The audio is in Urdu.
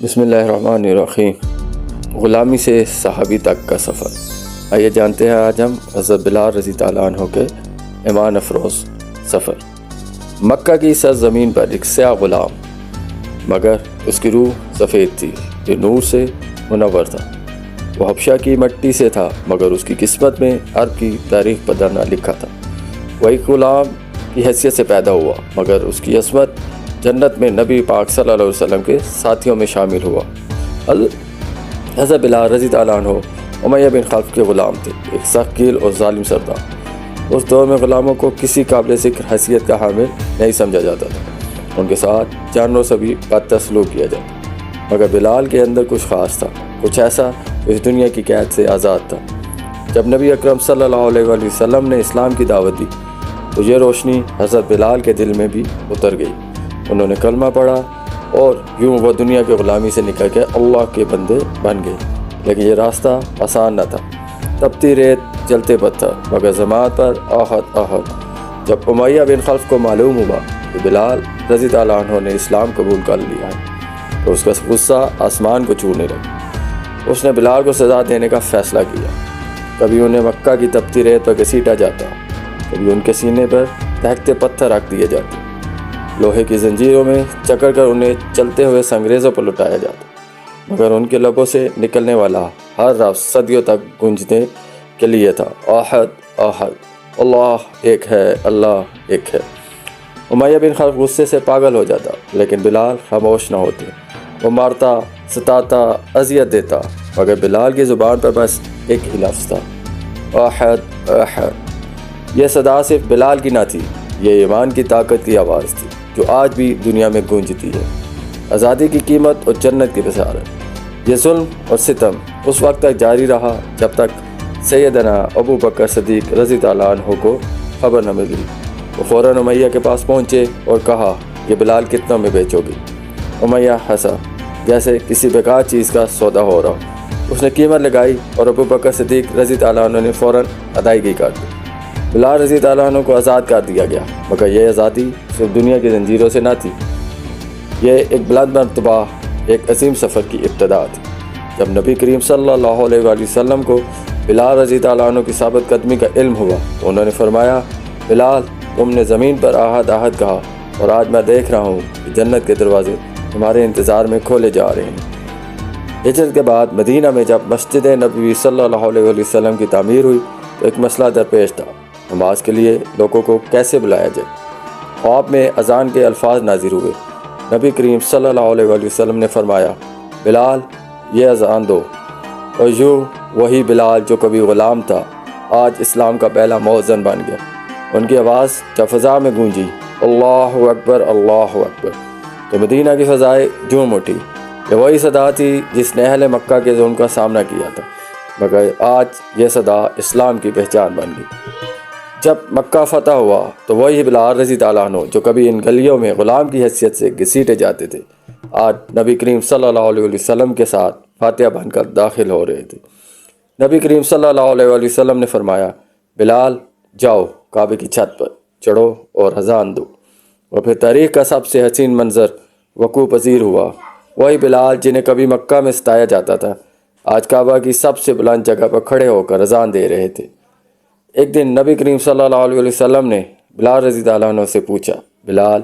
بسم اللہ الرحمن الرحیم۔ غلامی سے صحابی تک کا سفر۔ آئیے جانتے ہیں آج ہم حضرت بلال رضی اللہ عنہ کے ایمان افروز سفر۔ مکہ کی سرزمین پر ایک سیاہ غلام، مگر اس کی روح سفید تھی، جو نور سے منور تھا۔ وہ حبشہ کی مٹی سے تھا، مگر اس کی قسمت میں عرب کی تاریخ پر نہ لکھا تھا۔ وہ ایک غلام کی حیثیت سے پیدا ہوا، مگر اس کی عصمت جنت میں نبی پاک صلی اللہ علیہ وسلم کے ساتھیوں میں شامل ہوا۔ حضرت بلال رضی اللہ عنہ امیہ بن خلف کے غلام تھے، ایک سخت کیل اور ظالم سردار۔ اس دور میں غلاموں کو کسی قابل ذکر حیثیت کا حامل نہیں سمجھا جاتا تھا، ان کے ساتھ جانوروں سے بھی بدتر سلوک کیا جاتا۔ مگر بلال کے اندر کچھ خاص تھا، کچھ ایسا جو اس دنیا کی قید سے آزاد تھا۔ جب نبی اکرم صلی اللہ علیہ وسلم نے اسلام کی دعوت دی تو یہ روشنی حضرت بلال کے دل میں بھی اتر گئی۔ انہوں نے کلمہ پڑھا اور یوں وہ دنیا کی غلامی سے نکل کے اللہ کے بندے بن گئے۔ لیکن یہ راستہ آسان نہ تھا، تپتی ریت، جلتے پتھر، مگر جماعت پر آہت آہت۔ جب امیہ بن خلف کو معلوم ہوا کہ بلال رضی اللہ عنہ نے اسلام قبول کر لیا ہے تو اس کا غصہ آسمان کو چھونے لگا۔ اس نے بلال کو سزا دینے کا فیصلہ کیا۔ کبھی انہیں مکہ کی تپتی ریت پر گھسیٹا جاتا، کبھی ان کے سینے پر دہکتے پتھر رکھ دیے جاتے، لوہے کی زنجیروں میں جکڑ کر انہیں چلتے ہوئے سنگریزوں پر لٹایا جاتا، مگر ان کے لبوں سے نکلنے والا ہر لفظ صدیوں تک گونجنے کے لیے تھا، احد احد، اللہ ایک ہے، اللہ ایک ہے۔ امیہ بن خلف غصے سے پاگل ہو جاتا، لیکن بلال خاموش نہ ہوتے۔ وہ مارتا، ستاتا، اذیت دیتا، مگر بلال کی زبان پر بس ایک ہی لفظ تھا، احد احد۔ یہ صدا صرف بلال کی نہ تھی، یہ ایمان کی طاقت کی آواز تھی جو آج بھی دنیا میں گونجتی ہے، آزادی کی قیمت اور جنت کی بشارت۔ یہ ظلم اور ستم اس وقت تک جاری رہا جب تک سیدنا ابو بکر صدیق رضی اللہ عنہ کو خبر نہ ملی۔ وہ فوراً امیہ کے پاس پہنچے اور کہا، یہ بلال کتنوں میں بیچو گی؟ امیہ ہنسا جیسے کسی بیکار چیز کا سودا ہو رہا۔ اس نے قیمت لگائی اور ابو بکر صدیق رضی اللہ عنہ نے فوراً ادائیگی کر دی۔ بلال رضی اللہ عنہ کو آزاد کر دیا گیا، مگر یہ آزادی صرف دنیا کی زنجیروں سے نہ تھی، یہ ایک بلند مرتبہ، ایک عظیم سفر کی ابتدا تھی۔ جب نبی کریم صلی اللہ علیہ وآلہ وسلم کو بلال رضی اللہ عنہ کی ثابت قدمی کا علم ہوا تو انہوں نے فرمایا، بلال تم نے زمین پر آہد آہد کہا، اور آج میں دیکھ رہا ہوں کہ جنت کے دروازے تمہارے انتظار میں کھولے جا رہے ہیں۔ ہجرت کے بعد مدینہ میں جب مسجد نبوی صلی اللہ علیہ وآلہ وسلم کی تعمیر ہوئی تو ایک مسئلہ درپیش تھا، نماز کے لیے لوگوں کو کیسے بلایا جائے۔ خواب میں اذان کے الفاظ نازل ہوئے۔ نبی کریم صلی اللہ علیہ وآلہ وسلم نے فرمایا، بلال یہ اذان دو، اور یوں وہی بلال جو کبھی غلام تھا آج اسلام کا پہلا مؤذن بن گیا۔ ان کی آواز جب فضا میں گونجی، اللہ اکبر اللہ اکبر، تو مدینہ کی فضائیں جھوم اٹھی۔ یہ وہی صدا تھی جس نے اہل مکہ کے ظلم کا سامنا کیا تھا، مگر آج یہ صدا اسلام کی پہچان بن گئی۔ جب مکہ فتح ہوا تو وہی بلال رضی اللہ عنہ جو کبھی ان گلیوں میں غلام کی حیثیت سے گھسیٹے جاتے تھے، آج نبی کریم صلی اللہ علیہ وسلم کے ساتھ فاتح بن کر داخل ہو رہے تھے۔ نبی کریم صلی اللہ علیہ وسلم نے فرمایا، بلال جاؤ کعبے کی چھت پر چڑھو اور اذان دو۔ اور پھر تاریخ کا سب سے حسین منظر وقوع پذیر ہوا۔ وہی بلال جنہیں کبھی مکہ میں ستایا جاتا تھا، آج کعبہ کی سب سے بلند جگہ پر کھڑے ہو کر اذان دے رہے تھے۔ ایک دن نبی کریم صلی اللہ علیہ وسلم نے بلال رضی اللہ عنہ سے پوچھا، بلال